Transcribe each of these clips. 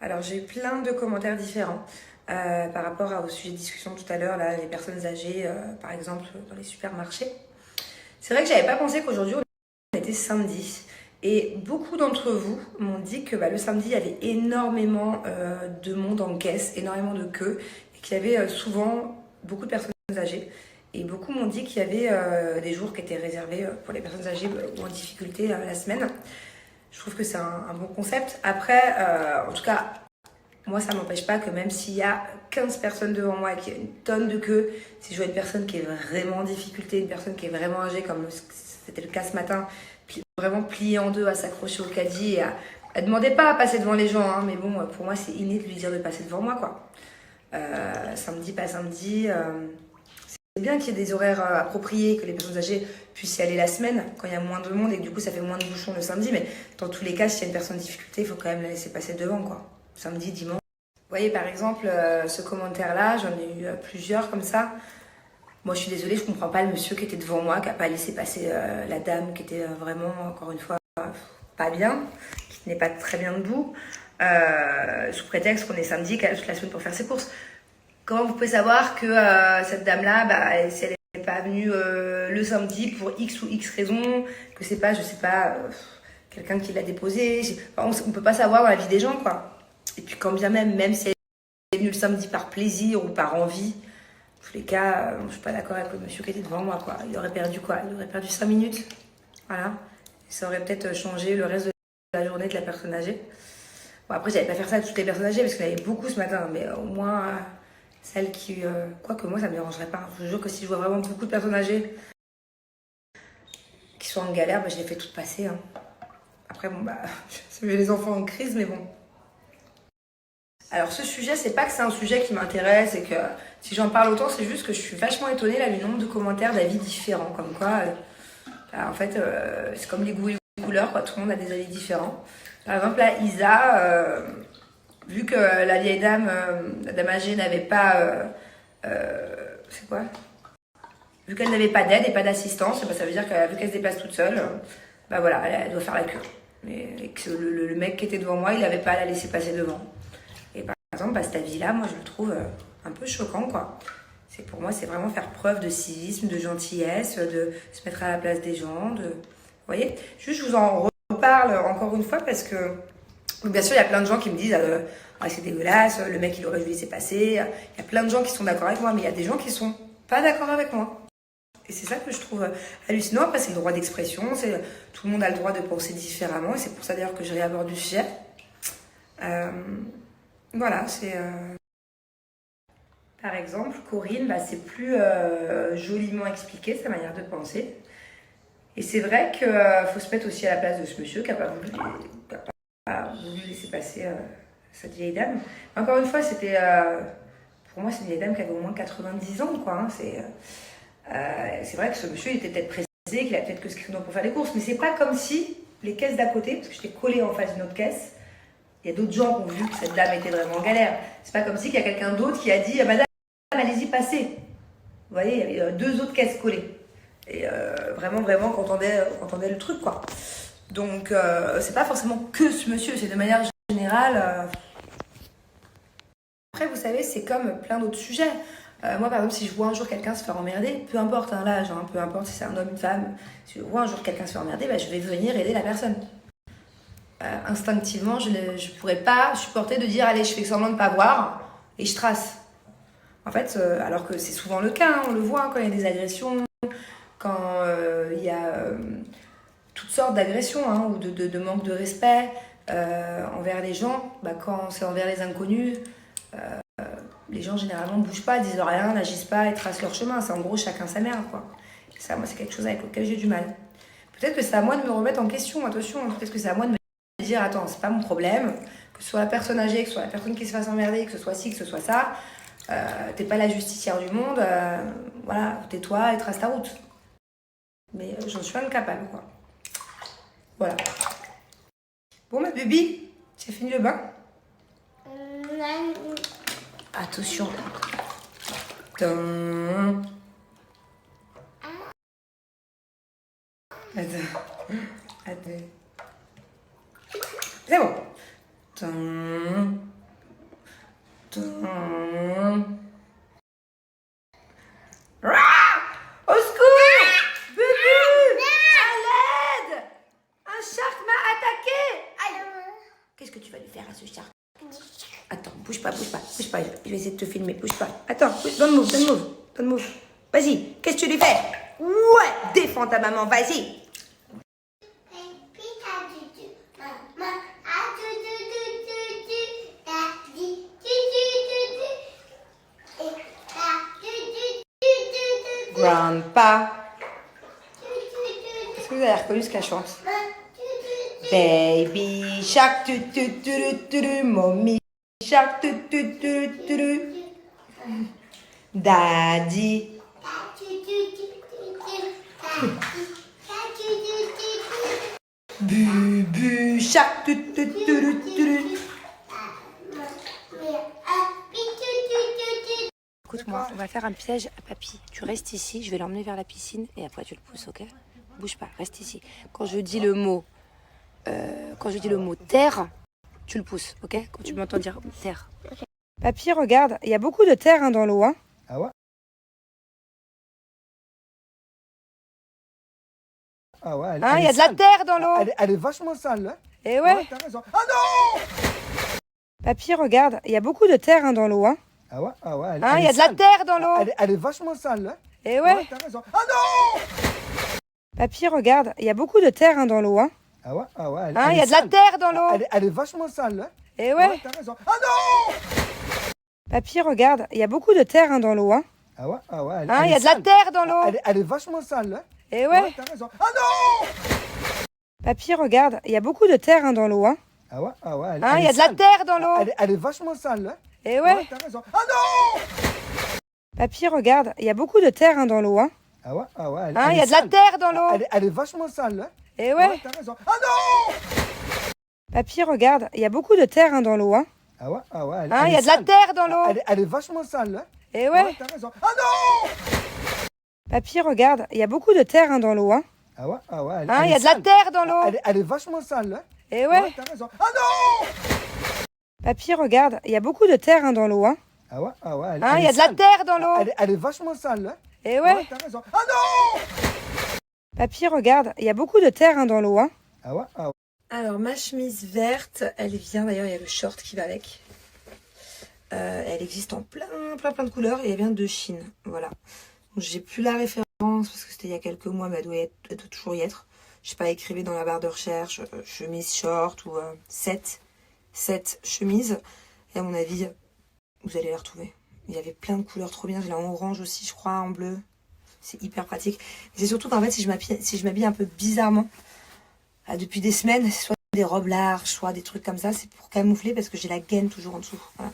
Alors j'ai eu plein de commentaires différents par rapport au sujet de discussion tout à l'heure, là, les personnes âgées, par exemple, dans les supermarchés. C'est vrai que j'avais pas pensé qu'aujourd'hui on était samedi. Et beaucoup d'entre vous m'ont dit que le samedi, il y avait énormément de monde en caisse, énormément de queues, et qu'il y avait souvent beaucoup de personnes âgées. Et beaucoup m'ont dit qu'il y avait des jours qui étaient réservés pour les personnes âgées ou en difficulté la semaine. Je trouve que c'est un bon concept. Après, en tout cas, moi, ça m'empêche pas que même s'il y a 15 personnes devant moi et qu'il y a une tonne de queue, si je vois une personne qui est vraiment en difficulté, une personne qui est vraiment âgée, comme c'était le cas ce matin, vraiment pliée en deux, à s'accrocher au caddie et elle demandait pas à passer devant les gens, hein, mais bon, pour moi, c'est inné de lui dire de passer devant moi, quoi. Samedi, pas samedi. C'est bien qu'il y ait des horaires appropriés, que les personnes âgées puissent y aller la semaine, quand il y a moins de monde et que du coup, ça fait moins de bouchons le samedi, mais dans tous les cas, s'il y a une personne en difficulté, il faut quand même la laisser passer devant, quoi. Samedi, dimanche. Vous voyez, par exemple, ce commentaire-là, j'en ai eu plusieurs comme ça. Moi, je suis désolée, je comprends pas le monsieur qui était devant moi, qui a pas laissé passer la dame qui était vraiment, encore une fois, pas bien, qui tenait pas très bien debout, sous prétexte qu'on est samedi, qu'elle a toute la semaine pour faire ses courses. Comment vous pouvez savoir que cette dame-là, si elle n'est pas venue le samedi pour X ou X raison, que c'est pas, je sais pas, quelqu'un qui l'a déposée. Enfin, on peut pas savoir dans la vie des gens, quoi. Et puis quand bien même si elle est venue le samedi par plaisir ou par envie, en tous les cas, je suis pas d'accord avec le monsieur qui était devant moi, quoi. Il aurait perdu quoi? Il aurait perdu 5 minutes. Voilà. Et ça aurait peut-être changé le reste de la journée de la personne âgée. Bon, après, j'allais pas faire ça à toutes les personnes âgées parce qu'il y en avait beaucoup ce matin, mais au moins celles qui. Quoique moi, ça me dérangerait pas. Je vous jure que si je vois vraiment beaucoup de personnes âgées qui sont en galère, je les fais toutes passer. Hein. Après, bon, c'est les enfants en crise, mais bon. Alors, ce sujet, c'est pas que c'est un sujet qui m'intéresse et que si j'en parle autant, c'est juste que je suis vachement étonnée là du nombre de commentaires d'avis différents. Comme quoi, en fait, c'est comme les goûts et les couleurs, quoi. Tout le monde a des avis différents. Par exemple, là, Isa, vu que la vieille dame, la dame âgée n'avait pas. C'est quoi? Vu qu'elle n'avait pas d'aide et pas d'assistance, ça veut dire que vu qu'elle se déplace toute seule, voilà, elle doit faire la queue. Et que le mec qui était devant moi, il n'avait pas à la laisser passer devant. Et par exemple, cet avis-là, moi, je le trouve un peu choquant, quoi. Pour moi, c'est vraiment faire preuve de civisme, de gentillesse, de se mettre à la place des gens. Vous voyez? Juste, je vous en reparle encore une fois parce que, bien sûr, il y a plein de gens qui me disent c'est dégueulasse, le mec, il aurait dû laisser passer. Il y a plein de gens qui sont d'accord avec moi, mais il y a des gens qui sont pas d'accord avec moi. Et c'est ça que je trouve hallucinant. Après, c'est le droit d'expression. Tout le monde a le droit de penser différemment. Et c'est pour ça d'ailleurs que je réaborde le sujet. Voilà, c'est... Par exemple, Corinne, c'est plus joliment expliqué sa manière de penser. Et c'est vrai qu'il faut se mettre aussi à la place de ce monsieur qui n'a pas voulu laisser passer cette vieille dame. Encore une fois, c'était... pour moi, c'est une vieille dame qui avait au moins 90 ans, quoi. Hein. C'est vrai que ce monsieur, il était peut-être pressé, qu'il a peut-être que ce qu'il faut pour faire les courses. Mais c'est pas comme si les caisses d'à côté, parce que j'étais collée en face d'une autre caisse, il y a d'autres gens qui ont vu que cette dame était vraiment en galère. C'est pas comme si qu'il y a quelqu'un d'autre qui a dit Madame, allez-y, passez. Vous voyez, il y avait deux autres caisses collées. Et vraiment, qu'on entendait le truc, quoi. Donc, c'est pas forcément que ce monsieur, c'est de manière générale. Après, vous savez, c'est comme plein d'autres sujets. Moi, par exemple, si je vois un jour quelqu'un se faire emmerder, peu importe l'âge, hein, peu importe si c'est un homme, une femme, si je vois un jour quelqu'un se faire emmerder, je vais venir aider la personne. Instinctivement, je ne pourrais pas supporter de dire allez, je fais semblant de ne pas voir et je trace. En fait, alors que c'est souvent le cas, hein, on le voit quand il y a des agressions, quand il y a toutes sortes d'agressions hein, ou de manque de respect envers les gens. Quand c'est envers les inconnus, les gens généralement ne bougent pas, disent rien, n'agissent pas et tracent leur chemin. C'est en gros chacun sa mère, quoi. Et ça, moi, c'est quelque chose avec lequel j'ai du mal. Peut-être que c'est à moi de me remettre en question, attention, peut-être que c'est à moi de me dire attends, c'est pas mon problème, que ce soit la personne âgée, que ce soit la personne qui se fasse emmerder, que ce soit ci, que ce soit ça, t'es pas la justicière du monde, voilà, tais-toi et trace ta route. Mais j'en suis incapable, quoi. Voilà. Bon, ma bébé, tu as fini le bain? Attention. Attends. C'est bon. Tum, tum. Au secours! Bubu! À l'aide! Un shark m'a attaqué! Aïe! Qu'est-ce que tu vas lui faire à ce shark? Attends, bouge pas, bouge pas, bouge pas. Je vais essayer de te filmer, bouge pas. Attends, donne move, donne move, donne move. Vas-y, qu'est-ce que tu lui fais? Ouais! Défends ta maman, vas-y! Grandpa. Est-ce que vous avez reconnu ce qu'elle chante? Baby shark, tu tu tu tu tu, mommy shark, tu tu tu tu, daddy. Bubu shark, tu tu tu tu. Écoute-moi, on va faire un piège à papy. Tu restes ici, je vais l'emmener vers la piscine et après tu le pousses, ok? Bouge pas, reste ici. Quand je dis le mot terre, tu le pousses, ok? Quand tu m'entends dire terre. Okay. Papy, regarde, il y a beaucoup de terre hein, dans l'eau, hein? Ah ouais? Ah ouais, il y a de la terre dans l'eau. Elle est vachement sale, là. Eh ouais. T'as raison. Ah non! Papy, regarde, il y a beaucoup de terre hein, dans l'eau, hein? Ah ouais, il y a de la terre dans l'eau. Elle est vachement sale, là. Eh ouais. T'as raison. Ah non! Papy, regarde, il y a beaucoup de terre hein, dans l'eau, hein? Ah ouais, il y a de la terre dans l'eau. Elle est vachement sale, là. Eh ouais. T'as raison. Ah non! Papy, regarde, il y a beaucoup de terre hein, dans l'eau, hein? Ah ouais, il y a de la terre dans l'eau. Elle est vachement sale, là. Eh ouais. T'as raison. Ah non! Papy, regarde, il y a beaucoup de terre hein, dans l'eau, hein? Ah ouais, il y a de la terre dans l'eau. Elle est vachement sale, là. Eh ouais. T'as raison. Ah non! Papy, regarde, il y a beaucoup de terre hein, dans l'eau, hein? Ah ouais, il y a de la terre dans l'eau. Elle est vachement sale, là. Eh ouais. T'as raison. Ah non! Papy, regarde, il y a beaucoup de terre hein, dans l'eau, hein? Ah ouais, il y a de la terre dans l'eau. Elle est vachement sale, là. Eh ouais. T'as raison. Ah non! Papy, regarde, il y a beaucoup de terre hein, dans l'eau, hein? Ah ouais, il y a de la terre dans l'eau. Elle est vachement sale, là. Eh ouais. T'as raison. Ah non! Papy, regarde, il y a beaucoup de terre hein, dans l'eau, hein? Ah ouais, il y a de la terre dans l'eau. Elle est vachement sale, là. Eh ouais. T'as raison. Ah non! Papy, regarde, il y a beaucoup de terre hein, dans l'eau, hein? Ah ouais, Alors, ma chemise verte, elle vient, d'ailleurs, il y a le short qui va avec. Elle existe en plein de couleurs et elle vient de Chine. Voilà. J'ai plus la référence parce que c'était il y a quelques mois, mais elle doit toujours y être. Je sais pas, écrivez dans la barre de recherche chemise short ou set chemise. Et à mon avis, vous allez la retrouver. Il y avait plein de couleurs trop bien. J'ai la en orange aussi, je crois, en bleu. C'est hyper pratique. C'est surtout qu'en fait, si je m'habille un peu bizarrement, depuis des semaines, soit des robes larges, soit des trucs comme ça, c'est pour camoufler parce que j'ai la gaine toujours en dessous. Voilà.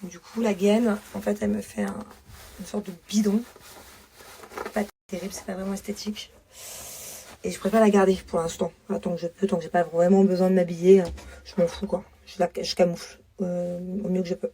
Donc du coup, la gaine, en fait, elle me fait une sorte de bidon. Pas terrible, c'est pas vraiment esthétique. Et je préfère la garder pour l'instant. Tant que je peux, tant que j'ai pas vraiment besoin de m'habiller, je m'en fous quoi. Je camoufle au mieux que je peux.